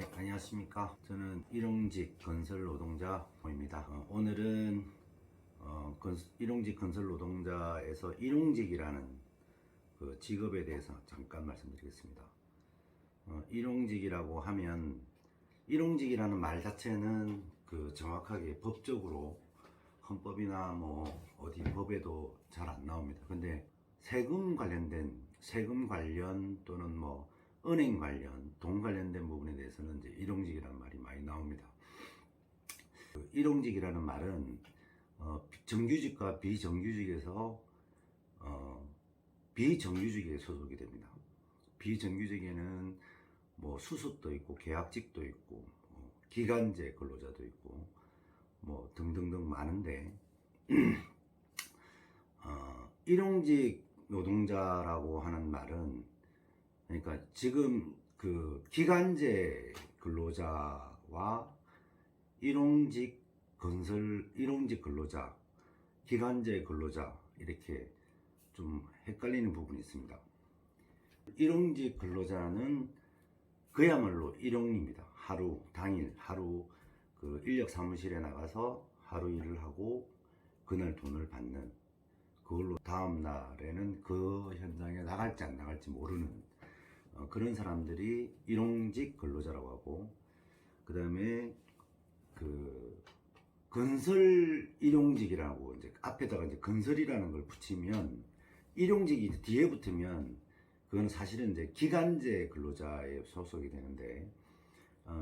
네, 안녕하십니까. 저는 일용직 건설 노동자입니다. 오늘은 일용직 건설 노동자에서 일용직이라는 그 직업에 대해서 잠깐 말씀드리겠습니다. 일용직이라고 하면 일용직이라는 말 자체는 그 정확하게 법적으로 헌법이나 뭐 어디 법에도 잘 안 나옵니다. 근데 세금 관련 또는 뭐 은행 관련, 돈 관련된 부분에 대해서는 이제 일용직이라는 말이 많이 나옵니다. 일용직이라는 말은 정규직과 비정규직에서 비정규직에 소속이 됩니다. 비정규직에는 뭐 수습도 있고 계약직도 있고 기간제 근로자도 있고 뭐 등등등 많은데 일용직 노동자라고 하는 말은 그러니까 지금 그 기간제 근로자와 일용직 근로자, 기간제 근로자 이렇게 좀 헷갈리는 부분이 있습니다. 일용직 근로자는 그야말로 일용입니다. 당일 하루 그 인력 사무실에 나가서 하루 일을 하고 그날 돈을 받는, 그걸로 다음 날에는 그 현장에 나갈지 안 나갈지 모르는 그런 사람들이 일용직 근로자라고 하고, 그 다음에 그 건설 일용직이라고 이제 앞에다가 이제 건설이라는 걸 붙이면 일용직이 뒤에 붙으면 그건 사실은 이제 기간제 근로자에 소속이 되는데,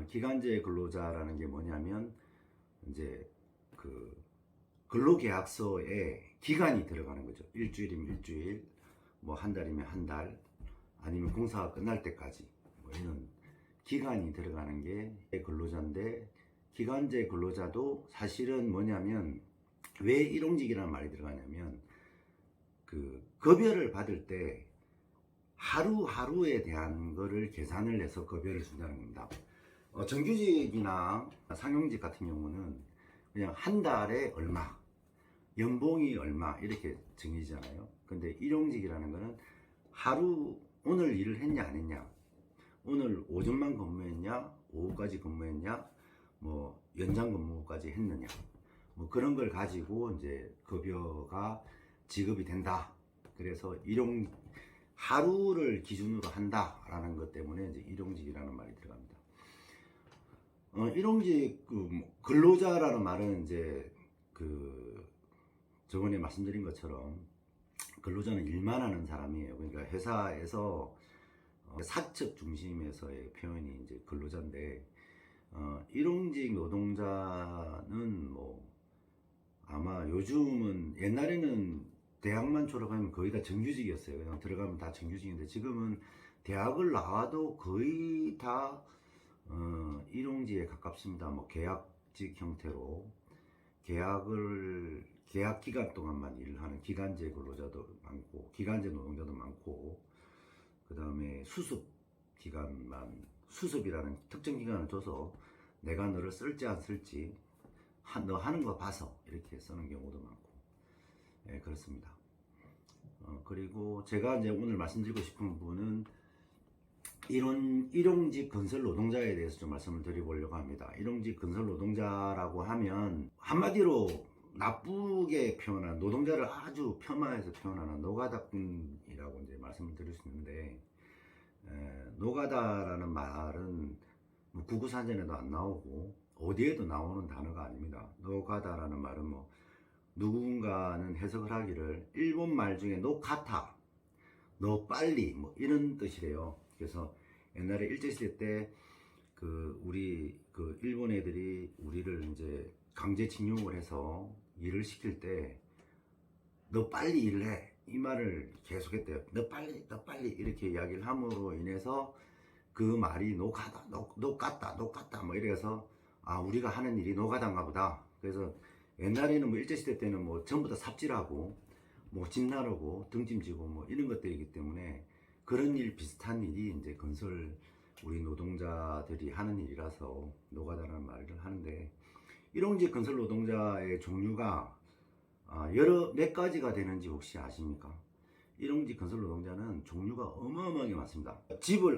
기간제 근로자라는 게 뭐냐면 이제 그 근로계약서에 기간이 들어가는 거죠. 일주일이면 일주일, 뭐 한 달이면 한 달, 아니면 공사가 끝날 때까지 뭐 이런 기간이 들어가는 게 근로자인데, 기간제 근로자도 사실은 뭐냐면 왜 일용직이라는 말이 들어가냐면 그 급여를 받을 때 하루하루에 대한 거를 계산을 해서 급여를 준다는 겁니다. 정규직이나 상용직 같은 경우는 그냥 한 달에 얼마, 연봉이 얼마 이렇게 정해지잖아요. 근데 일용직이라는 거는 하루 오늘 일을 했냐 안 했냐, 오늘 오전만 근무했냐 오후까지 근무했냐, 뭐 연장 근무까지 했느냐, 뭐 그런 걸 가지고 이제 급여가 지급이 된다. 그래서 하루를 기준으로 한다라는 것 때문에 이제 일용직이라는 말이 들어갑니다. 일용직 근로자라는 말은 이제 그 저번에 말씀드린 것처럼 근로자는 일만 하는 사람이에요. 그러니까 회사에서 사측 중심에서의 표현이 이제 근로자인데, 일용직 노동자는 뭐 아마 요즘은, 옛날에는 대학만 졸업하면 거의 다 정규직이었어요. 그냥 들어가면 다 정규직인데 지금은 대학을 나와도 거의 다 일용직에 가깝습니다. 뭐 계약직 형태로 계약 기간 동안만 일을 하는 기간제 근로자도 많고, 기간제 노동자도 많고, 그 다음에 수습이라는 특정 기간을 줘서 내가 너를 쓸지 안 쓸지 너 하는 거 봐서 이렇게 쓰는 경우도 많고, 예, 그렇습니다. 그리고 제가 이제 오늘 말씀드리고 싶은 부분은 일용직 건설 노동자에 대해서 좀 말씀을 드려보려고 합니다. 일용직 건설 노동자라고 하면 한마디로 나쁘게 표현한, 노동자를 아주 폄하해서 표현하는 노가다꾼이라고 이제 말씀을 드릴 수 있는데, 노가다라는 말은 뭐 구구산전에도 안 나오고 어디에도 나오는 단어가 아닙니다. 노가다라는 말은 뭐 누군가는 해석을 하기를 일본 말 중에 노카타, 너 빨리 뭐 이런 뜻이래요. 그래서 옛날에 일제시대 때 우리 일본 애들이 우리를 이제 강제징용을 해서 일을 시킬 때 너 빨리 일을 해 이 말을 계속했대요. 너 빨리 이렇게 이야기를 함으로 인해서 그 말이 노갔다 뭐 이래서 우리가 하는 일이 노가다인가 보다. 그래서 옛날에는 뭐 일제시대 때는 뭐 전부 다 삽질하고 뭐 집 나르고 등짐지고 뭐 이런 것들이기 때문에 그런 비슷한 일이 이제 우리 노동자들이 하는 일이라서 노가다라는 말을 하는데, 일용직 건설 노동자의 종류가 몇 가지가 되는지 혹시 아십니까? 일용직 건설 노동자는 종류가 어마어마하게 많습니다.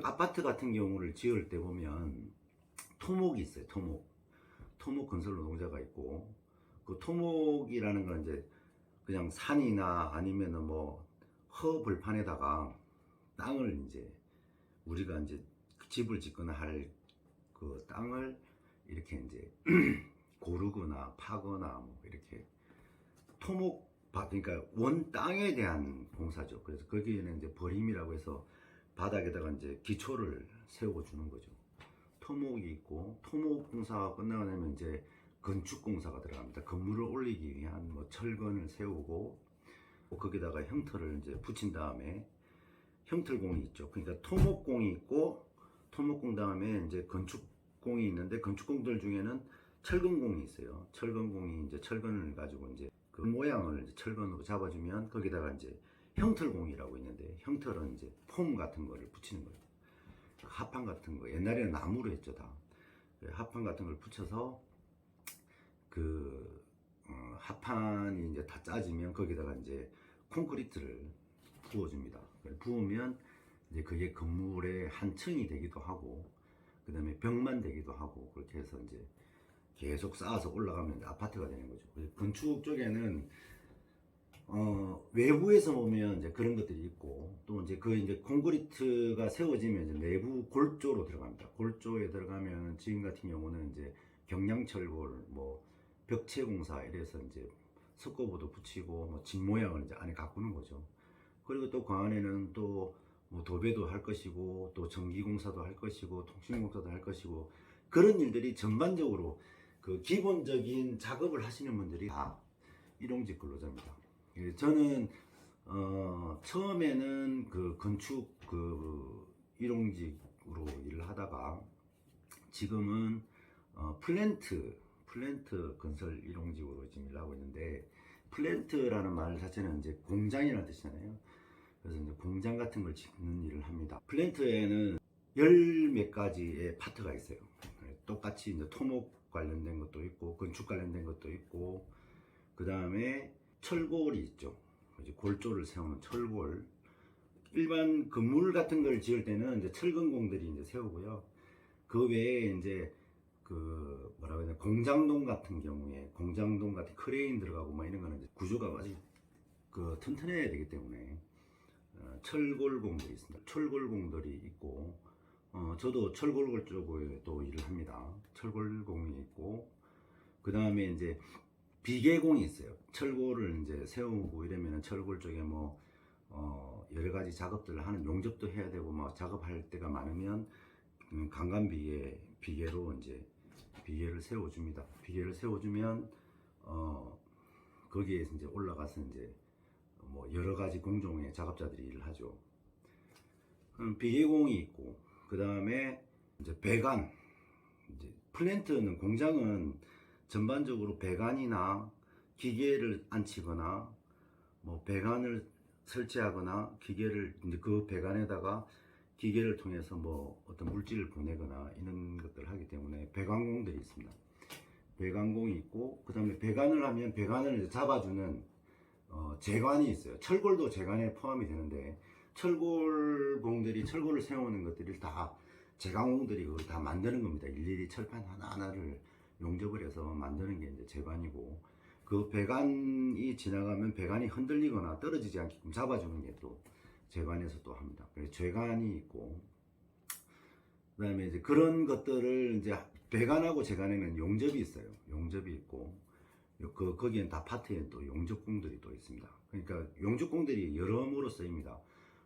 아파트 같은 경우를 지을 때 보면 토목이 있어요. 토목 건설 노동자가 있고, 그 토목이라는 건 이제 그냥 산이나 아니면은 뭐 허벌판에다가 땅을 이제 우리가 이제 집을 짓거나 할 그 땅을 이렇게 이제 고르거나 파거나 뭐 이렇게 그러니까 원 땅에 대한 공사죠. 그래서 거기에는 이제 버림이라고 해서 바닥에다가 이제 기초를 세워 주는 거죠. 토목이 있고, 토목 공사가 끝나고 나면 이제 건축 공사가 들어갑니다. 건물을 올리기 위한 뭐 철근을 세우고, 거기다가 형틀을 이제 붙인 다음에 형틀공이 있죠. 그러니까 토목공이 있고, 토목공 다음에 이제 건축공이 있는데, 건축공들 중에는 철근공이 있어요. 철근공이 이제 철근을 가지고 이제 그 모양을 이제 철근으로 잡아주면 거기다가 이제 형틀공이라고 있는데, 형틀은 이제 폼 같은 거를 붙이는 거예요. 합판 같은 거, 옛날에는 나무로 했죠. 다 합판 같은 걸 붙여서 그 합판이 이제 다 짜지면 거기다가 이제 콘크리트를 부어줍니다. 부으면 이제 그게 건물의 한 층이 되기도 하고, 그 다음에 벽만 되기도 하고, 그렇게 해서 이제 계속 쌓아서 올라가면 이제 아파트가 되는 거죠. 건축 쪽에는 외부에서 보면 이제 그런 것들이 있고, 또 이제 그 이제 콘크리트가 세워지면 이제 내부 골조로 들어갑니다. 골조에 들어가면 지금 같은 경우는 이제 경량철골, 뭐 벽체공사 이래서 이제 석고보도 붙이고 뭐 집 모양을 이제 안에 가꾸는 거죠. 그리고 또 그 안에는 또 뭐 도배도 할 것이고, 또 전기공사도 할 것이고, 통신공사도 할 것이고, 그런 일들이 전반적으로 그 기본적인 작업을 하시는 분들이 다 일용직 근로자입니다. 저는 처음에는 그 건축 그 일용직으로 일을 하다가 지금은 플랜트 건설 일용직으로 지금 일하고 있는데, 플랜트라는 말 자체는 이제 공장이라는 뜻이잖아요. 그래서 이제 공장 같은 걸 짓는 일을 합니다. 플랜트에는 열 몇 가지의 파트가 있어요. 똑같이 이제 토목 관련된 것도 있고, 건축 관련된 것도 있고, 그 다음에 철골이 있죠. 이제 골조를 세우는 철골. 일반 건물 같은 걸 지을 때는 이제 철근공들이 이제 세우고요. 그 외에 이제 그 뭐라고 해야 되나, 공장동 같은 경우에 공장동 같은 크레인 들어가고 막 이런 거는 이제 구조가 아주 그 튼튼해야 되기 때문에 철골공들이 있습니다. 철골공들이 있고, 저도 철골 쪽에 또 일을 합니다. 철골공이 있고, 그 다음에 이제 비계공이 있어요. 철골을 이제 세우고 이러면 철골 쪽에 뭐 여러 가지 작업들을 하는 용접도 해야 되고, 막 작업할 때가 많으면 비계로 이제 비계를 세워줍니다. 비계를 세워주면 거기에서 이제 올라가서 이제 뭐 여러 가지 공종의 작업자들이 일을 하죠. 비계공이 있고, 그 다음에 이제 배관, 이제 플랜트는, 공장은 전반적으로 배관이나 기계를 안치거나 뭐 배관을 설치하거나 기계를 이제 그 배관에다가 기계를 통해서 뭐 어떤 물질을 보내거나 이런 것들을 하기 때문에 배관공들이 있습니다. 배관공이 있고, 그 다음에 배관을 하면 배관을 이제 잡아주는 제관이 있어요. 철골도 제관에 포함이 되는데, 철골공들이 철골을 세우는 것들을 다 제관공들이 그걸 다 만드는 겁니다. 일일이 철판 하나하나를 용접을 해서 만드는 게 이제 제관이고, 그 배관이 지나가면 배관이 흔들리거나 떨어지지 않게끔 잡아주는 게 또 제관에서 또 합니다. 그래서 제관이 있고, 그 다음에 이제 그런 것들을 이제 배관하고 제관에는 용접이 있어요. 용접이 있고, 거기엔 다 파트엔 또 용접공들이 또 있습니다. 그러니까 용접공들이 여러모로 쓰입니다.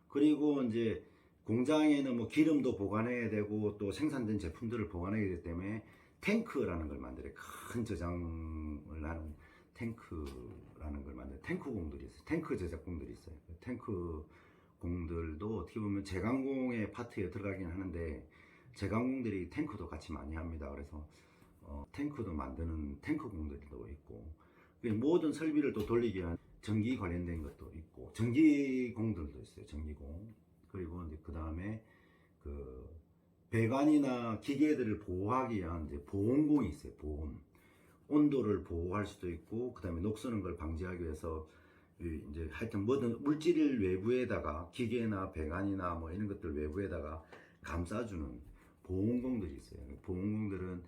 그리고 이제 공장에는 뭐 기름도 보관해야 되고, 또 생산된 제품들을 보관해야 되기 때문에 탱크라는 걸 만들어요. 큰 저장을 하는 탱크라는 걸 만들어요. 탱크공들이 있어요. 탱크 제작공들이 있어요. 탱크 공들도 어떻게 보면 제관공의 파트에 들어가긴 하는데, 제관공들이 탱크도 같이 많이 합니다. 그래서 탱크도 만드는 탱크공들도 있고, 모든 설비를 또 돌리기 위한 전기 관련된 것도 있고, 전기공들도 있어요. 전기공. 그리고 이제 그 다음에 그 배관이나 기계들을 보호하기 위한 이제 보온공이 있어요. 보온. 온도를 보호할 수도 있고, 그 다음에 녹쓰는 걸 방지하기 위해서 이제 하여튼 뭐든 물질을 외부에다가 기계나 배관이나 뭐 이런 것들 외부에다가 감싸주는 보온공들이 있어요. 보온공들은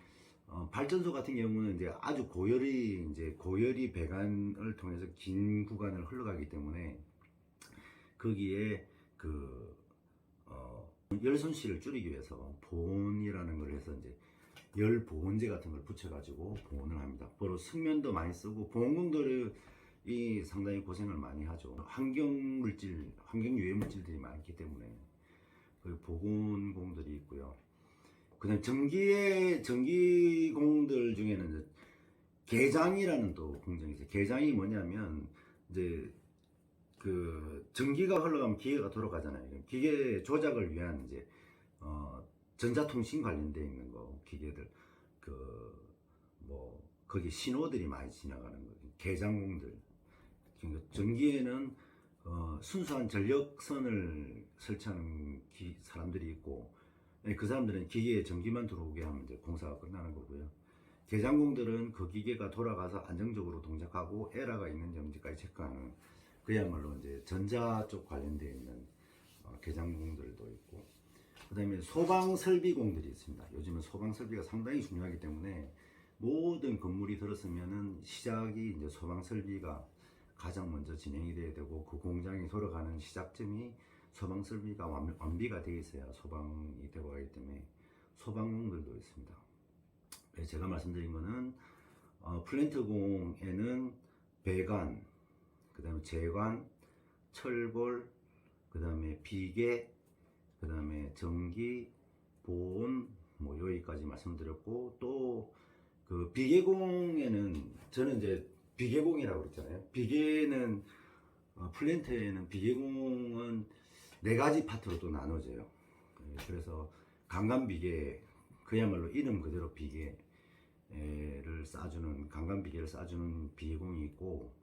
발전소 같은 경우는 이제 아주 고열이 배관을 통해서 긴 구간을 흘러가기 때문에 거기에 그 열 손실을 줄이기 위해서 보온이라는 걸 해서 이제 열 보온제 같은 걸 붙여가지고 보온을 합니다. 바로 승면도 많이 쓰고 보온공들이 상당히 고생을 많이 하죠. 환경 유해 물질들이 많기 때문에 그 보온공들이 있고요. 그다음 전기공들 중에는 이제 개장이라는 또 공정이 있어요. 개장이 뭐냐면 이제 그 전기가 흘러가면 기계가 돌아가잖아요. 기계 조작을 위한 이제 전자통신 관련돼 있는 거 기계들 그 뭐 거기 신호들이 많이 지나가는 거예요. 개장공들. 그러니까 전기에는 순수한 전력선을 설치하는 사람들이 있고 그 사람들은 기계에 전기만 들어오게 하면 이제 공사가 끝나는 거고요. 개장공들은 그 기계가 돌아가서 안정적으로 동작하고 에러가 있는지 없는지까지 체크하는 그야말로 이제 전자 쪽 관련되어 있는 개장공들도 있고, 그 다음에 소방설비공들이 있습니다. 요즘은 소방설비가 상당히 중요하기 때문에 모든 건물이 들었으면은 시작이 이제 소방설비가 가장 먼저 진행이 돼야 되고, 그 공장이 돌아가는 시작점이 소방설비가 완비가 되어 있어야 소방이 되고 가기 때문에 소방공들도 있습니다. 제가 말씀드린 거는 플랜트공에는 배관, 그 다음에 제관, 철골, 그 다음에 비계, 그 다음에 전기, 보온, 뭐 여기까지 말씀드렸고, 또 그 비계공에는 저는 이제 비계공이라고 그랬잖아요. 비계는 플랜트에는 비계공은 4가지 파트로 또 나눠져요. 그래서 강간비계, 그야말로 이름 그대로 비계를 쏴주는, 강간비계를 쏴주는 비계공이 있고,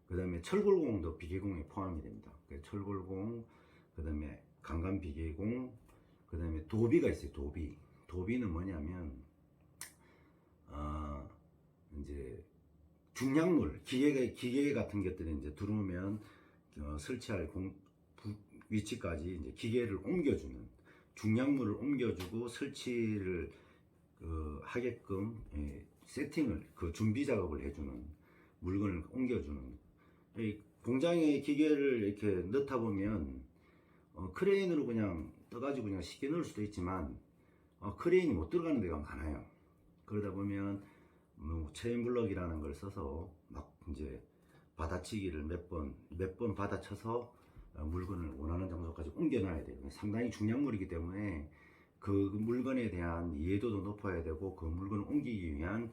그 다음에 철골공도 비계공에 포함이 됩니다. 철골공, 그 다음에 강간비계공, 그 다음에 도비가 있어요. 도비는 뭐냐면 이제 중량물, 기계 같은 것들이 이제 들어오면 설치할 위치까지 이제 기계를 옮겨주는, 중량물을 옮겨주고 설치를 하게끔 세팅을, 준비 작업을 해주는, 물건을 옮겨주는. 공장에 기계를 이렇게 넣다 보면 크레인으로 그냥 떠가지고 그냥 쉽게 넣을 수도 있지만 크레인이 못 들어가는 데가 많아요. 그러다 보면 체인블럭이라는 걸 써서 막 이제 받아치기를 몇 번 받아쳐서 물건을 원하는 장소까지 옮겨놔야 돼요. 상당히 중량물이기 때문에 그 물건에 대한 이해도도 높아야 되고, 그 물건을 옮기기 위한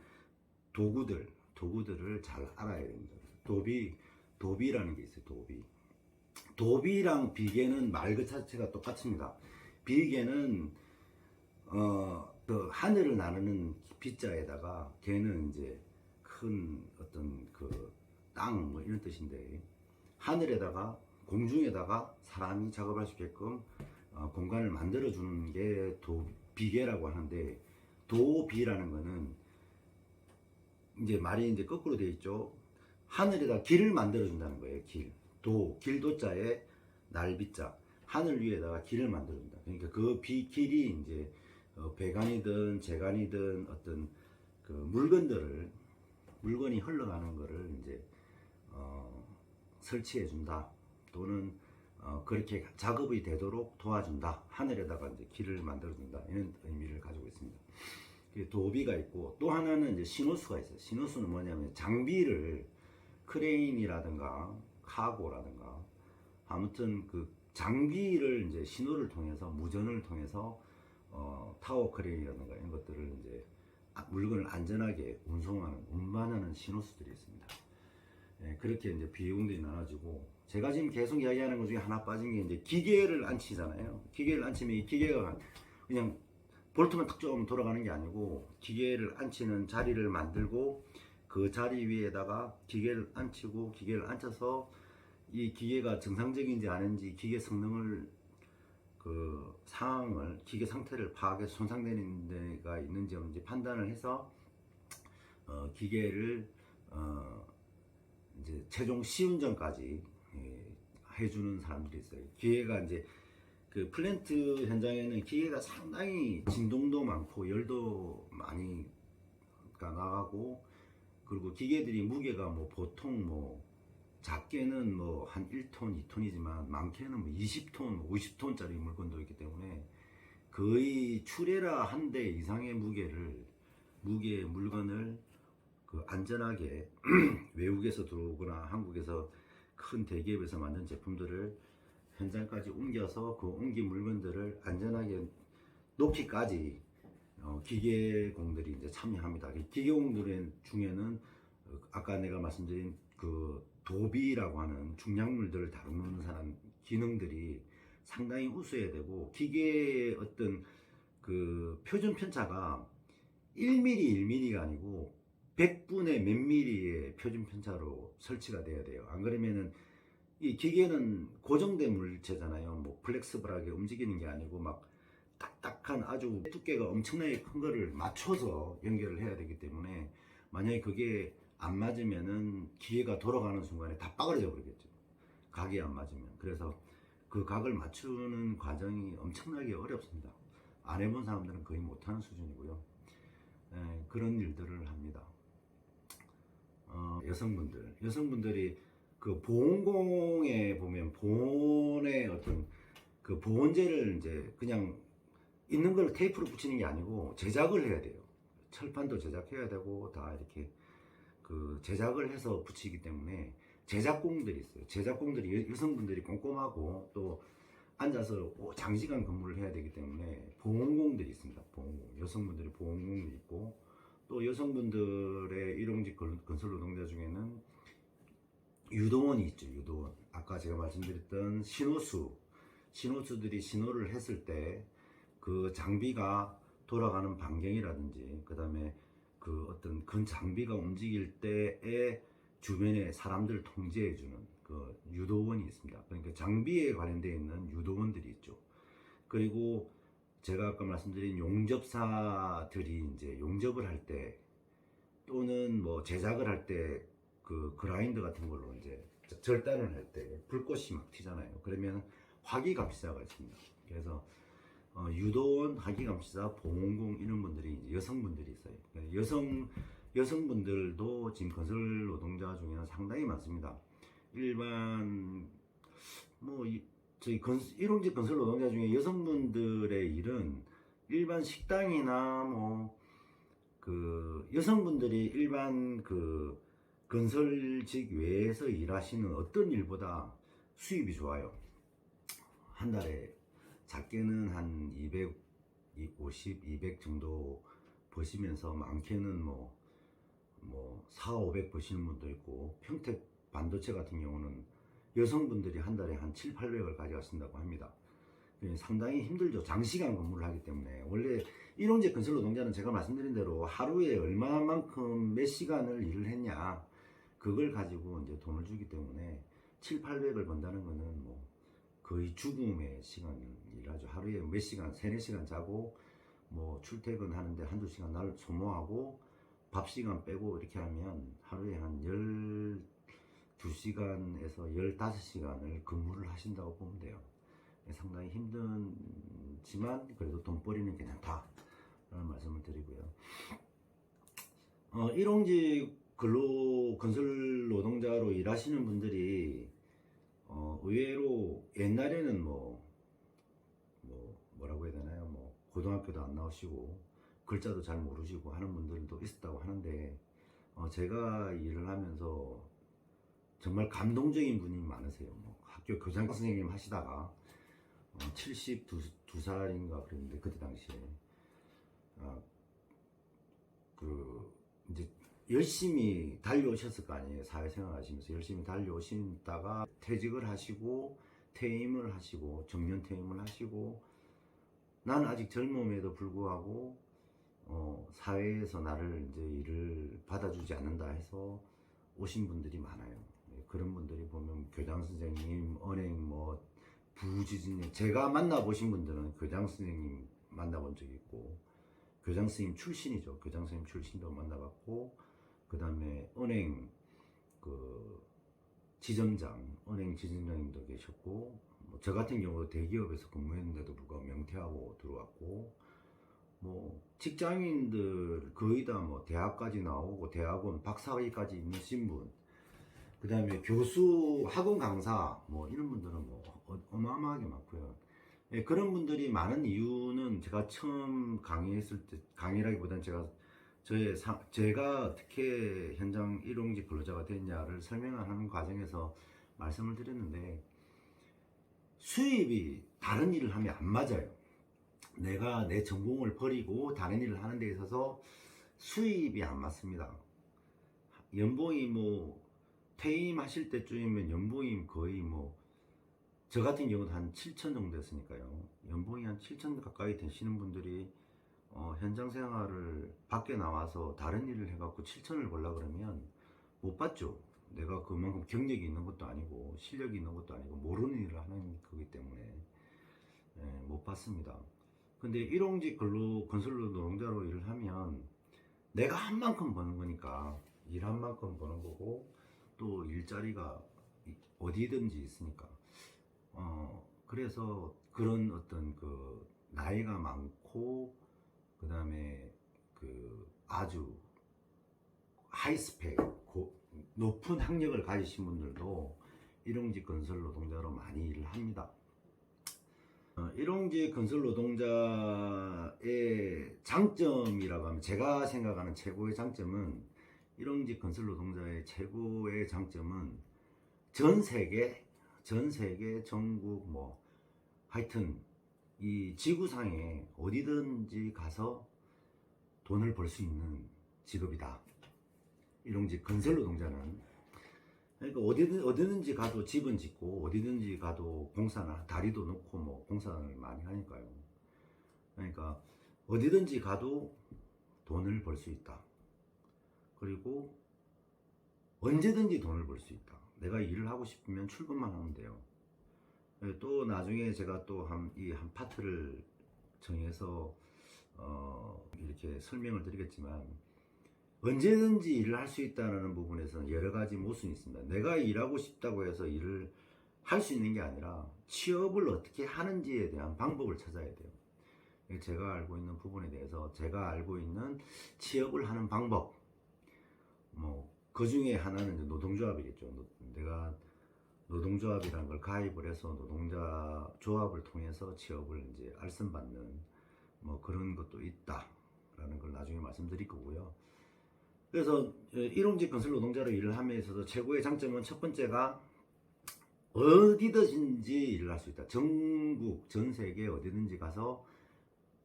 도구들을 잘 알아야 됩니다. 도비라는 게 있어요. 도비랑 비계는 말 그 자체가 똑같습니다. 비계는 그 하늘을 나르는 비자에다가, 걔는 이제 큰 어떤 그 땅 뭐 이런 뜻인데, 하늘에다가 공중에다가 사람이 작업할 수 있게끔 공간을 만들어 주는 게 비계라고 하는데, 도비라는 거는 이제 말이 이제 거꾸로 되어 있죠. 하늘에다 길을 만들어 준다는 거예요. 길도자에 날비자, 하늘 위에다가 길을 만들어 준다. 그러니까 그 길이 이제 배관이든 제관이든 어떤 그 물건이 흘러가는 거를 이제 설치해 준다, 또는 그렇게 작업이 되도록 도와준다, 하늘에다가 이제 길을 만들어 준다, 이런 의미를 가지고 있습니다. 도비가 있고, 또 하나는 이제 신호수가 있어요. 신호수는 뭐냐면 장비를, 크레인이라든가 카고라든가 아무튼 그 장비를 이제 신호를 통해서, 무전을 통해서 타워 크레인이라든가 이런 것들을 이제 물건을 안전하게 운반하는 신호수들이 있습니다. 그렇게 이제 비용들이 나눠지고, 제가 지금 계속 이야기하는 것 중에 하나 빠진 게 이제 기계를 안치잖아요. 기계를 안치면 이 기계가 그냥 볼트만 탁 조금 돌아가는 게 아니고, 기계를 안치는 자리를 만들고, 그 자리 위에다가 기계를 안치고, 기계를 앉혀서 이 기계가 정상적인지 아닌지, 기계 성능을, 그 상황을, 기계 상태를 파악해서 손상되는 데가 있는지 없는지 판단을 해서 기계를 이제 최종 시운전까지 해주는 사람들이 있어요. 기계가 이제 그 플랜트 현장에는 기계가 상당히 진동도 많고 열도 많이 나가고, 그리고 기계들이 무게가 뭐 보통 뭐 작게는 뭐 한 1톤, 2톤이지만 많게는 뭐 20톤, 50톤짜리 물건도 있기 때문에 거의 추레라 한 대 이상의 물건을 그 안전하게 외국에서 들어오거나 한국에서 큰 대기업에서 만든 제품들을 현장까지 옮겨서 그 옮긴 물건들을 안전하게 놓기까지 기계공들이 이제 참여합니다. 기계공들 중에는 아까 내가 말씀드린 그 도비라고 하는 중량물들을 다루는 사람 기능들이 상당히 우수해야 되고, 기계의 어떤 그 표준 편차가 1mm, 1mm가 아니고 100분의 몇 mm의 표준 편차로 설치가 돼야 돼요. 안 그러면은 이 기계는 고정된 물체잖아요. 뭐 플렉스블하게 움직이는 게 아니고 막 딱딱한 아주 두께가 엄청나게 큰 거를 맞춰서 연결을 해야 되기 때문에, 만약에 그게 안 맞으면은 기계가 돌아가는 순간에 다 빠그러져 버리겠죠. 각이 안 맞으면. 그래서 그 각을 맞추는 과정이 엄청나게 어렵습니다. 안 해본 사람들은 거의 못하는 수준이고요. 그런 일들을 합니다. 여성분들이 그 보온공에 보면 보온의 어떤 그 보온재를 이제 그냥 있는 걸 테이프로 붙이는 게 아니고 제작을 해야 돼요. 철판도 제작해야 되고 다 이렇게 그 제작을 해서 붙이기 때문에 제작공들이 있어요. 제작공들이 여성분들이 꼼꼼하고 또 앉아서 장시간 근무를 해야 되기 때문에 보온공들이 있습니다. 보온공. 여성분들이 보온공이 있고, 또 여성분들의 일용직 건설 노동자 중에는 유도원이 있죠. 유도원. 아까 제가 말씀드렸던 신호수들이 신호를 했을 때 그 장비가 돌아가는 반경이라든지, 그 다음에 그 어떤 그 장비가 움직일 때에 주변에 사람들을 통제해주는 그 유도원이 있습니다. 그러니까 장비에 관련되어 있는 유도원들이 있죠. 그리고 제가 아까 말씀드린 용접사들이 이제 용접을 할 때, 또는 뭐 제작을 할 때 그 그라인더 같은 걸로 이제 절단을 할 때 불꽃이 막 튀잖아요. 그러면 화기감시자가 있습니다. 그래서 유도원, 화기감시자, 보온공 이런 분들이 이제 여성분들이 있어요. 여성분들도 지금 건설 노동자 중에는 상당히 많습니다. 일반 저희 일용직 건설 노동자 중에 여성분들의 일은 일반 식당이나 그 여성분들이 일반 그 건설직 외에서 일하시는 어떤 일보다 수입이 좋아요. 한 달에 작게는 한 250, 200 정도 버시면서 많게는 4, 500 버시는 분도 있고, 평택 반도체 같은 경우는 여성분들이 한 달에 한 7, 800을 가져가신다고 합니다. 상당히 힘들죠. 장시간 근무를 하기 때문에. 원래 일용직 건설 노동자는 제가 말씀드린 대로 하루에 얼마만큼 몇 시간을 일을 했냐, 그걸 가지고 이제 돈을 주기 때문에 7, 800을 번다는 거는 거의 죽음의 시간을 일하죠. 하루에 몇 시간, 3, 4시간 자고 출퇴근하는데 한두 시간 날 소모하고 밥 시간 빼고 이렇게 하면 하루에 한 12시간에서 15시간을 근무를 하신다고 보면 돼요. 상당히 힘들지만 그래도 돈벌이는 괜찮다 라는 말씀을 드리고요. 일용직 건설 노동자로 일하시는 분들이 의외로 옛날에는 뭐라고 해야 되나요? 고등학교도 안 나오시고 글자도 잘 모르시고 하는 분들도 있었다고 하는데, 제가 일을 하면서 정말 감동적인 분이 많으세요. 학교 교장 선생님 하시다가 72살인가 그랬는데, 그때 당시에 이제 열심히 달려오셨을 거 아니에요. 사회생활 하시면서 열심히 달려오시다가 퇴직을 하시고 퇴임을 하시고 정년 퇴임을 하시고, 나는 아직 젊음에도 불구하고 사회에서 나를 이제 일을 받아주지 않는다 해서 오신 분들이 많아요. 그런 분들이 보면 교장 선생님, 은행 부지진님, 제가 만나보신 분들은 교장 선생님 만나본 적이 있고, 교장 선생님 출신이죠. 교장 선생님 출신도 만나봤고, 그 다음에 은행 지점장님도 계셨고, 저 같은 경우 대기업에서 근무했는데도 불구하고 명퇴하고 들어왔고, 뭐 직장인들 거의 다 뭐 대학까지 나오고 대학원 박사학위까지 있으신 분, 그 다음에 교수, 학원 강사 뭐 이런 분들은 뭐 어마어마하게 많고요. 예, 그런 분들이 많은 이유는 제가 처음 강의했을 때, 강의라기보다는 제가 어떻게 현장 일용직 근로자가 됐냐를 설명하는 과정에서 말씀을 드렸는데, 수입이 다른 일을 하면 안 맞아요. 내가 내 전공을 버리고 다른 일을 하는 데 있어서 수입이 안 맞습니다. 연봉이 뭐 퇴임하실 때쯤이면 연봉이 거의 뭐 저 같은 경우도 한 7천 정도 됐으니까요. 연봉이 한 7천 가까이 되시는 분들이 현장 생활을 밖에 나와서 다른 일을 해갖고 7천을 벌라 그러면 못 받죠. 내가 그만큼 경력이 있는 것도 아니고 실력이 있는 것도 아니고 모르는 일을 하는 거기 때문에 못 받습니다. 근데 일용직 건설 노동자로 일을 하면 내가 한 만큼 버는 거니까 일한 만큼 버는 거고, 또 일자리가 어디든지 있으니까 그래서 그런 어떤 그 나이가 많고 그 다음에 그 아주 하이스펙 높은 학력을 가지신 분들도 일용직 건설 노동자로 많이 일을 합니다. 일용직 건설 노동자의 장점이라고 하면, 제가 생각하는 최고의 장점은, 일용직 건설 노동자의 최고의 장점은 전 세계 전국 뭐 하여튼 이 지구상에 어디든지 가서 돈을 벌 수 있는 직업이다. 일용직 건설 노동자는. 그러니까 어디든지 가도 집은 짓고 어디든지 가도 공사나 다리도 놓고 뭐 공사를 많이 하니까요. 그러니까 어디든지 가도 돈을 벌 수 있다. 그리고 언제든지 돈을 벌 수 있다. 내가 일을 하고 싶으면 출근만 하면 돼요. 또 나중에 제가 또 한 파트를 정해서 이렇게 설명을 드리겠지만, 언제든지 일을 할 수 있다는 부분에서는 여러 가지 모순이 있습니다. 내가 일하고 싶다고 해서 일을 할 수 있는 게 아니라 취업을 어떻게 하는지에 대한 방법을 찾아야 돼요. 제가 알고 있는 부분에 대해서 제가 알고 있는 취업을 하는 방법, 뭐 그 중에 하나는 이제 노동조합이겠죠. 내가 노동조합이라는 걸 가입을 해서 노동자 조합을 통해서 취업을 이제 알선받는 뭐 그런 것도 있다라는 걸 나중에 말씀드릴 거고요. 그래서 일용직 건설 노동자로 일을 함에 있어서 최고의 장점은, 첫 번째가 어디든지 일을 할 수 있다. 전국 전 세계 어디든지 가서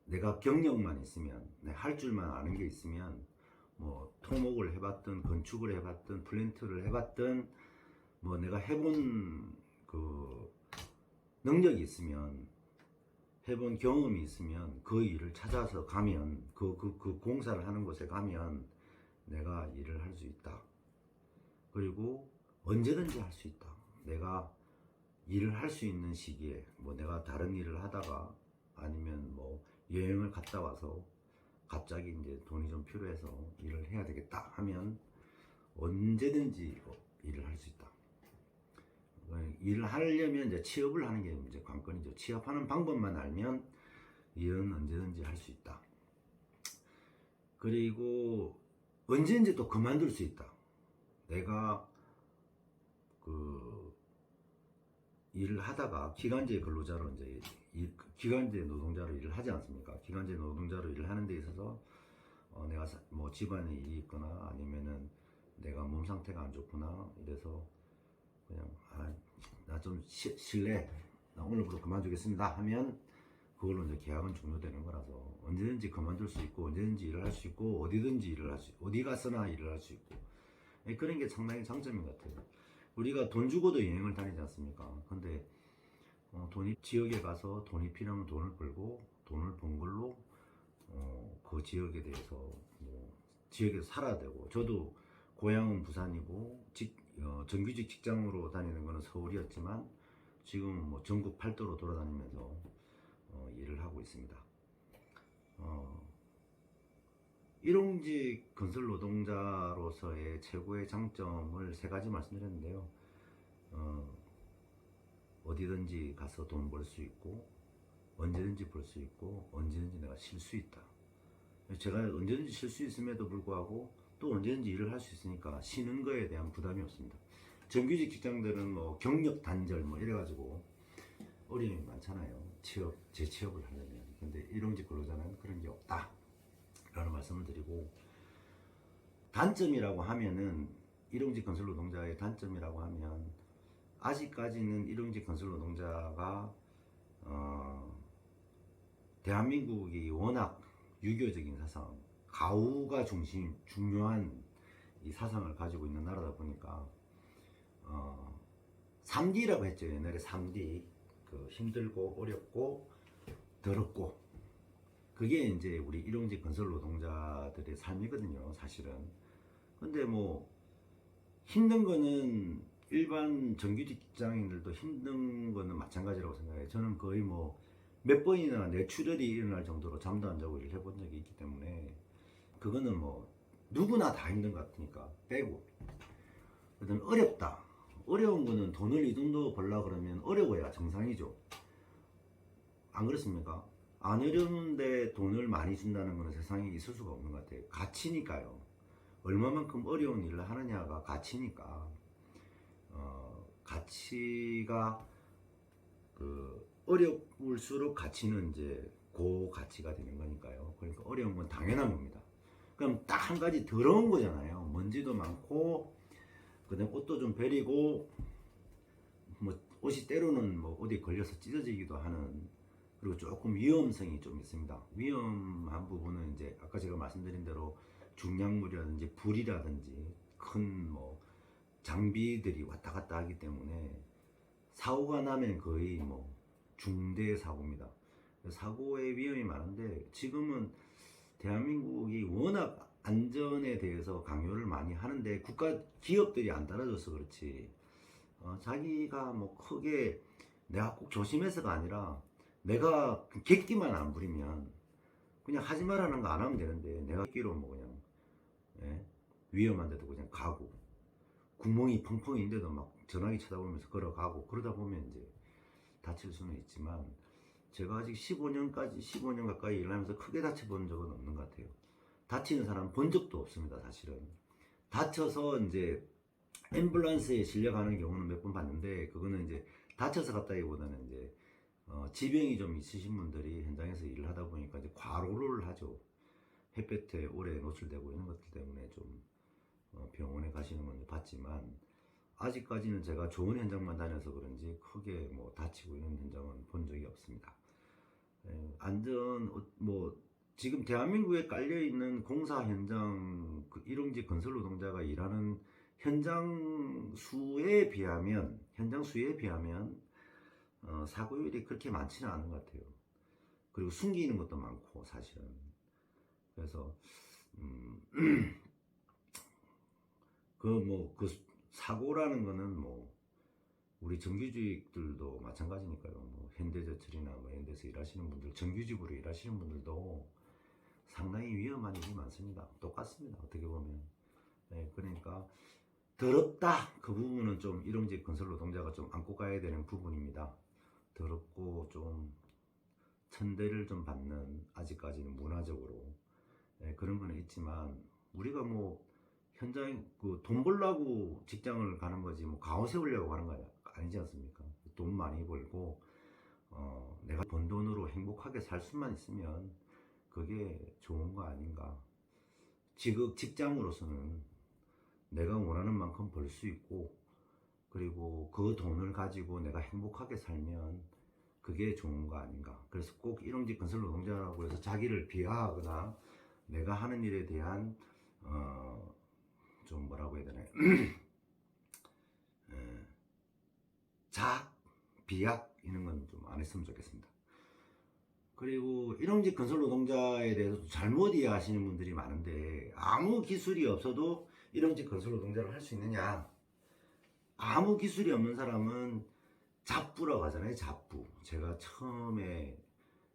내가 경력만 있으면, 할 줄만 아는 게 있으면, 뭐 토목을 해봤든 건축을 해봤든 플랜트를 해봤든 뭐 내가 해본 그 능력이 있으면, 해본 경험이 있으면 그 일을 찾아서 가면, 그 공사를 하는 곳에 가면 내가 일을 할 수 있다. 그리고 언제든지 할 수 있다. 내가 일을 할 수 있는 시기에, 뭐 내가 다른 일을 하다가 아니면 뭐 여행을 갔다 와서 갑자기 이제 돈이 좀 필요해서 일을 해야 되겠다 하면 언제든지 일을 할 수 있다. 일을 하려면 이제 취업을 하는 게 이제 관건이죠. 취업하는 방법만 알면 일은 언제든지 할 수 있다. 그리고 언제든지 또 그만둘 수 있다. 내가 그 일을 하다가 기간제 근로자로 이제 기간제 노동자로 일을 하지 않습니까? 기간제 노동자로 일을 하는 데 있어서 내가 뭐 집안에 일이 있거나 아니면은 내가 몸 상태가 안 좋구나 이래서 그냥 나 좀 쉴래, 나 오늘부터 그만두겠습니다 하면 그걸로 이제 계약은 종료되는 거라서 언제든지 그만둘 수 있고 언제든지 일을 할 수 있고 어디든지 일을 할 수 있고 어디 가서나 일을 할 수 있고, 그런 게 상당히 장점인 것 같아요. 우리가 돈 주고도 여행을 다니지 않습니까? 근데 지역에 가서 돈이 필요하면 돈을 벌고 돈을 번 걸로 그 지역에 대해서 뭐 지역에서 살아야 되고, 저도 고향은 부산이고 정규직 직장으로 다니는 거는 서울이었지만 지금은 뭐 전국 팔도로 돌아다니면서 일을 하고 있습니다. 일용직 건설 노동자로서의 최고의 장점을 세 가지 말씀드렸는데요. 어디든지 가서 돈 벌 수 있고 언제든지 벌 수 있고 언제든지 내가 쉴 수 있다. 제가 언제든지 쉴 수 있음에도 불구하고 또 언제든지 일을 할 수 있으니까 쉬는 거에 대한 부담이 없습니다. 정규직 직장들은 뭐 경력 단절 뭐 이래가지고 어려움이 많잖아요. 재취업을 하려면. 근데 일용직 근로자는 그런 게 없다 라는 말씀을 드리고, 단점이라고 하면은 일용직 건설 노동자의 단점이라고 하면 아직까지는 일용직 건설 노동자가 대한민국이 워낙 유교적인 사상, 가우가 중요한 이 사상을 가지고 있는 나라다 보니까 3D라고 했죠. 옛날에 3D. 그 힘들고 어렵고 더럽고, 그게 이제 우리 일용직 건설 노동자들의 삶이거든요, 사실은. 근데 뭐 힘든 거는 일반 정규직 직장인들도 힘든 거는 마찬가지라고 생각해요. 저는 거의 뭐 몇 번이나 뇌출혈이 일어날 정도로 잠도 안 자고 일을 해본 적이 있기 때문에 그거는 뭐 누구나 다 힘든 것 같으니까 빼고. 그다음 어렵다. 어려운 거는 돈을 이 정도 벌라 그러면 어려워야 정상이죠. 안 그렇습니까? 안 어려운데 돈을 많이 준다는 거는 세상에 있을 수가 없는 것 같아요. 가치니까요. 얼마만큼 어려운 일을 하느냐가 가치니까. 가치가 어려울수록 가치는 이제 고가치가 되는 거니까요. 그러니까 어려운 건 당연한 겁니다. 그럼 딱 한 가지 더러운 거잖아요. 먼지도 많고, 그다음 옷도 좀 베리고, 뭐 옷이 때로는 뭐 어디 걸려서 찢어지기도 하는, 그리고 조금 위험성이 좀 있습니다. 위험한 부분은 이제 아까 제가 말씀드린 대로 중량물이라든지 불이라든지 큰 뭐 장비들이 왔다 갔다 하기 때문에 사고가 나면 거의 뭐 중대 사고입니다. 사고의 위험이 많은데 지금은 대한민국이 워낙 안전에 대해서 강요를 많이 하는데 국가 기업들이 안 따라줘서 그렇지, 자기가 뭐 크게 내가 꼭 조심해서가 아니라 내가 객기만 안 부리면 그냥 하지 말라는 거 안 하면 되는데, 내가 객기로 뭐 그냥 위험한데도 그냥 가고, 구멍이 펑펑인데도 막 전화기 쳐다보면서 걸어가고, 그러다 보면 이제 다칠 수는 있지만 제가 아직 15년 가까이 일을 하면서 크게 다쳐본 적은 없는 것 같아요. 다치는 사람 본 적도 없습니다, 사실은. 다쳐서 이제 앰뷸런스에 실려가는 경우는 몇 번 봤는데, 그거는 이제 다쳐서 갔다기보다는 이제 지병이 좀 있으신 분들이 현장에서 일을 하다 보니까 이제 과로를 하죠. 햇볕에 오래 노출되고 있는 것들 때문에 좀 병원에 가시는 건 봤지만, 아직까지는 제가 좋은 현장만 다녀서 그런지 크게 뭐 다치고 있는 현장은 본 적이 없습니다. 안전 뭐 지금 대한민국에 깔려 있는 공사 현장, 일용직 건설 노동자가 일하는 현장 수에 비하면 사고율이 그렇게 많지는 않은 것 같아요. 그리고 숨기는 것도 많고 사실은. 그래서 그 사고라는 거는 뭐 우리 정규직들도 마찬가지니까요. 뭐 현대제철이나 뭐 현대에서 일하시는 분들, 정규직으로 일하시는 분들도 상당히 위험한 일이 많습니다. 똑같습니다, 어떻게 보면. 그러니까 더럽다, 그 부분은 좀 일용직 건설 노동자가 좀 안고 가야 되는 부분입니다. 더럽고 좀 천대를 좀 받는, 아직까지는 문화적으로 그런 거는 있지만, 우리가 뭐 현장 돈 벌려고 직장을 가는 거지 뭐 가오 세우려고 가는 거 아니지 않습니까? 돈 많이 벌고 내가 번 돈으로 행복하게 살 수만 있으면 그게 좋은 거 아닌가. 직장으로서는 내가 원하는 만큼 벌 수 있고, 그리고 그 돈을 가지고 내가 행복하게 살면 그게 좋은 거 아닌가. 그래서 꼭 일용직 건설 노동자라고 해서 자기를 비하하거나 내가 하는 일에 대한 좀 뭐라고 해야 되나요? 비약 이런 건 좀 안 했으면 좋겠습니다. 그리고 일용직 건설 노동자에 대해서 잘못 이해하시는 분들이 많은데, 아무 기술이 없어도 일용직 건설 노동자를 할 수 있느냐? 아무 기술이 없는 사람은 잡부라고 하잖아요, 잡부. 제가 처음에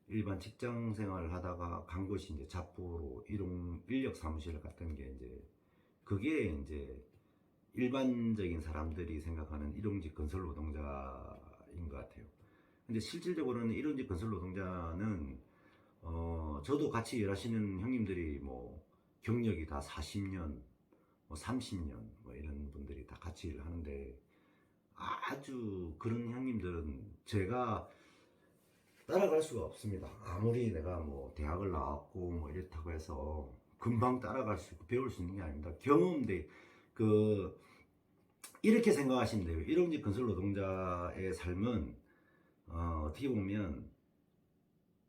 일반 직장 생활을 하다가 간 곳이 이제 잡부로 인력 사무실을 갔던 게 이제, 그게 이제 일반적인 사람들이 생각하는 일용직 건설 노동자의 노동자인 것 같아요. 근데 실질적으로는 일용직 건설 노동자는 저도 같이 일하시는 형님들이 뭐 경력이 다 40년, 뭐 30년 뭐 이런 분들이 다 같이 일을 하는데, 아주 그런 형님들은 제가 따라갈 수가 없습니다. 아무리 내가 뭐 대학을 나왔고 뭐 이렇다고 해서 금방 따라갈 수 있고 배울 수 있는 게 아닙니다. 경험대 그 이렇게 생각하시면 돼요. 일용직 건설 노동자의 삶은 어떻게 보면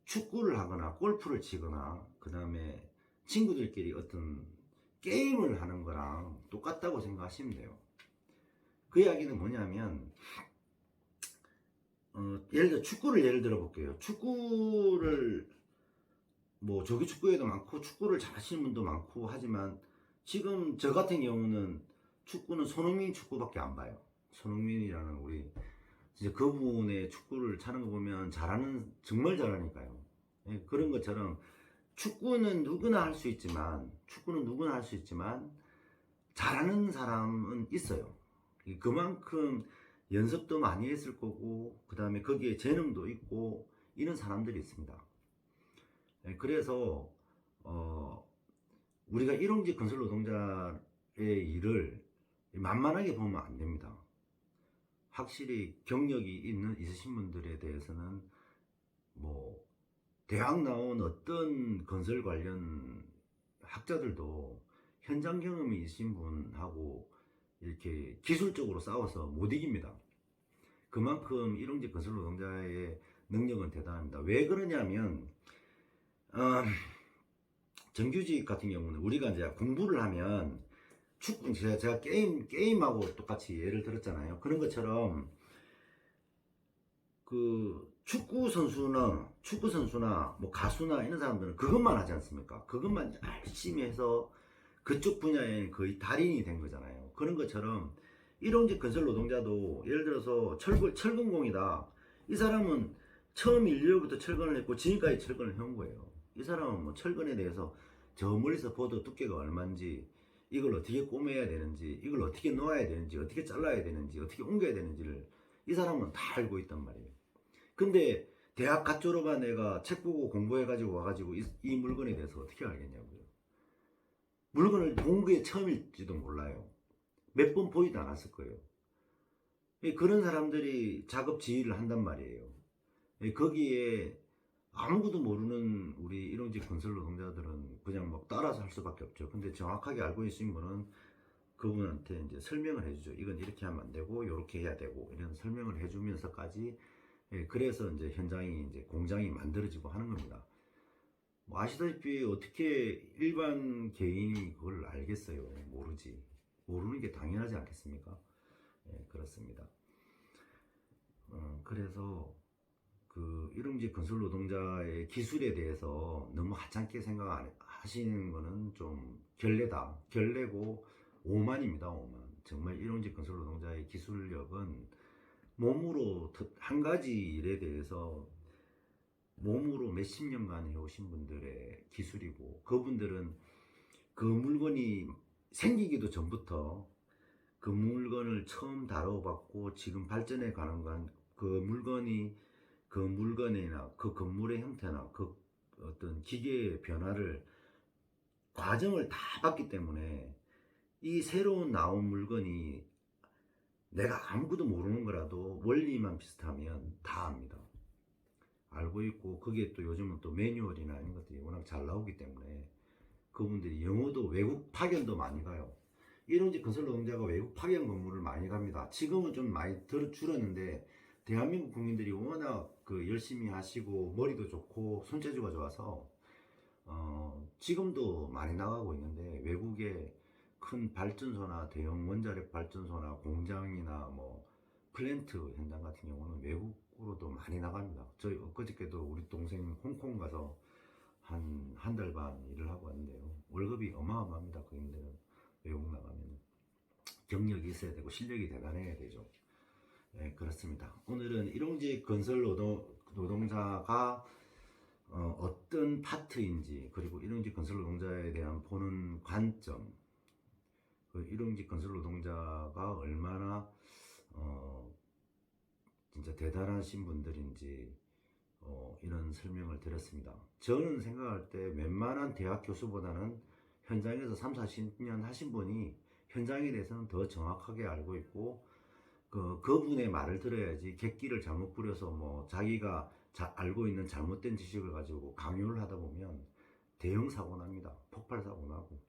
축구를 하거나 골프를 치거나 그 다음에 친구들끼리 어떤 게임을 하는 거랑 똑같다고 생각하시면 돼요. 그 이야기는 뭐냐면 예를 들어 축구를 예를 들어 볼게요. 축구를 뭐 조기 축구에도 많고 축구를 잘하시는 분도 많고 하지만 지금 저 같은 경우는 축구는 손흥민 축구밖에 안 봐요. 손흥민이라는 우리 진짜 그분의 축구를 차는 거 보면 잘하는 정말 잘하니까요. 예, 그런 것처럼 축구는 누구나 할 수 있지만 잘하는 사람은 있어요. 그만큼 연습도 많이 했을 거고 그 다음에 거기에 재능도 있고 이런 사람들이 있습니다. 예, 그래서 우리가 일용직 건설 노동자의 일을 만만하게 보면 안 됩니다. 확실히 경력이 있으신 분들에 대해서는 뭐 대학 나온 어떤 건설 관련 학자들도 현장 경험이 있으신 분하고 이렇게 기술적으로 싸워서 못 이깁니다. 그만큼 일용직 건설 노동자의 능력은 대단합니다. 왜 그러냐면 정규직 같은 경우는 우리가 이제 공부를 하면 축구 제가 게임하고 똑같이 예를 들었잖아요. 그런 것처럼 그 축구 선수나 뭐 가수나 이런 사람들은 그것만 하지 않습니까? 그것만 열심히 해서 그쪽 분야에 거의 달인이 된 거잖아요. 그런 것처럼 일용직 건설 노동자도 예를 들어서 철근공이다. 이 사람은 처음 인류부터 철근을 했고 지금까지 철근을 해온 거예요. 이 사람은 뭐 철근에 대해서 저 멀리서 봐도 두께가 얼마인지, 이걸 어떻게 꼬매야 되는지, 이걸 어떻게 놓아야 되는지, 어떻게 잘라야 되는지, 어떻게 옮겨야 되는지를 이 사람은 다 알고 있단 말이에요. 근데 대학 갓 졸업한 애가 책 보고 공부해가지고 와가지고 이 물건에 대해서 어떻게 알겠냐고요. 물건을 본 게 처음일지도 몰라요. 몇 번 보지도 않았을 거예요. 그런 사람들이 작업 지휘를 한단 말이에요. 거기에 아무것도 모르는 우리 일용직 건설 노동자들은 그냥 막 따라서 할 수밖에 없죠. 근데 정확하게 알고 있으신 분은 그분한테 이제 설명을 해주죠. 이건 이렇게 하면 안 되고, 이렇게 해야 되고, 이런 설명을 해주면서까지, 그래서 이제 현장이 이제 공장이 만들어지고 하는 겁니다. 뭐 아시다시피 어떻게 일반 개인이 그걸 알겠어요? 모르지. 모르는 게 당연하지 않겠습니까? 그렇습니다. 그래서 그 일용직 건설 노동자의 기술에 대해서 너무 하찮게 생각하시는 거는 좀 결례고 오만입니다. 오만. 정말 일용직 건설 노동자의 기술력은 몸으로 한 가지 일에 대해서 몸으로 몇십 년간 해오신 분들의 기술이고, 그분들은 그 물건이 생기기도 전부터 그 물건을 처음 다뤄봤고 지금 발전해 가는 건 그 물건이나 그 건물의 형태나 그 어떤 기계의 변화를 과정을 다 봤기 때문에 이 새로운 나온 물건이 내가 아무것도 모르는 거라도 원리만 비슷하면 다 압니다. 알고 있고, 거기에 또 요즘은 또 매뉴얼이나 이런 것들이 워낙 잘 나오기 때문에 그분들이 영어도 외국 파견도 많이 가요. 일용직 건설 노동자가 외국 파견 근무를 많이 갑니다. 지금은 좀 많이 줄었는데 대한민국 국민들이 워낙 그 열심히 하시고 머리도 좋고 손재주가 좋아서 지금도 많이 나가고 있는데, 외국에 큰 발전소나 대형 원자력 발전소나 공장이나 뭐 플랜트 현장 같은 경우는 외국으로도 많이 나갑니다. 저희 엊그저께도 우리 동생 홍콩 가서 한 달 반 일을 하고 왔는데요. 월급이 어마어마합니다. 그인들은 외국 나가면 경력이 있어야 되고 실력이 대단해야 되죠. 네, 그렇습니다. 오늘은 일용직 건설 노동자가 어떤 파트인지, 그리고 일용직 건설 노동자에 대한 보는 관점, 그 일용직 건설 노동자가 얼마나 진짜 대단하신 분들인지 이런 설명을 드렸습니다. 저는 생각할 때 웬만한 대학 교수보다는 현장에서 3, 40년 하신 분이 현장에 대해서는 더 정확하게 알고 있고 그분의 말을 들어야지 객기를 잘못 부려서 뭐 자기가 알고 있는 잘못된 지식을 가지고 강요를 하다 보면 대형 사고 납니다. 폭발 사고 나고.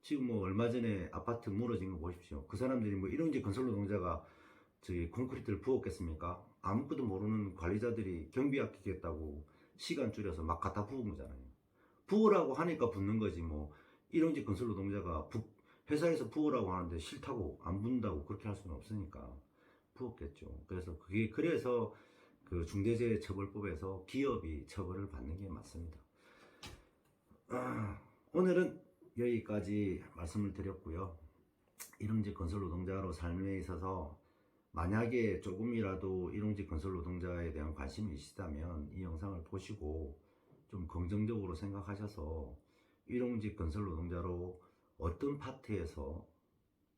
지금 뭐 얼마 전에 아파트 무너진 거 보십시오. 그 사람들이 뭐 일용직 건설 노동자가 저기 콘크리트를 부었겠습니까? 아무것도 모르는 관리자들이 경비 아끼겠다고 시간 줄여서 막 갖다 부은 거잖아요. 부으라고 하니까 붓는 거지 뭐 일용직 건설 노동자가 회사에서 부으라고 하는데 싫다고 안 부는다고 그렇게 할 수는 없으니까 부었겠죠. 그래서 그 중대재해처벌법에서 기업이 처벌을 받는 게 맞습니다. 오늘은 여기까지 말씀을 드렸고요. 일용직 건설 노동자로 삶에 있어서 만약에 조금이라도 일용직 건설 노동자에 대한 관심이 있으시다면 이 영상을 보시고 좀 긍정적으로 생각하셔서 일용직 건설 노동자로 어떤 파트에서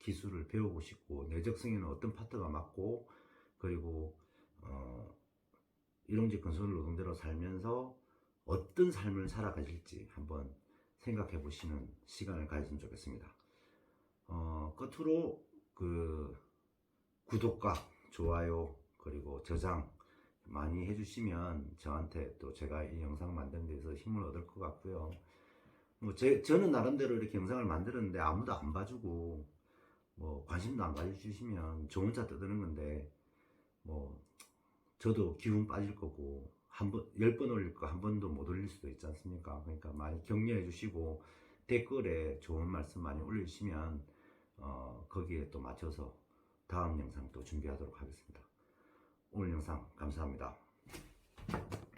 기술을 배우고 싶고 내 적성에는 어떤 파트가 맞고 그리고 일용직 건설 노동자로 살면서 어떤 삶을 살아가실지 한번 생각해 보시는 시간을 가졌으면 좋겠습니다. 끝으로 그 구독과 좋아요 그리고 저장 많이 해주시면 저한테 또 제가 이 영상 만드는 데서 힘을 얻을 것 같고요. 뭐 저는 나름대로 이렇게 영상을 만들었는데 아무도 안 봐주고 뭐 관심도 안 가져주시면 저 혼자 떠드는 건데 뭐 저도 기운 빠질 거고 10번 올릴 거 한 번도 못 올릴 수도 있지 않습니까? 그러니까 많이 격려해 주시고 댓글에 좋은 말씀 많이 올려주시면 거기에 또 맞춰서 다음 영상 또 준비하도록 하겠습니다. 오늘 영상 감사합니다.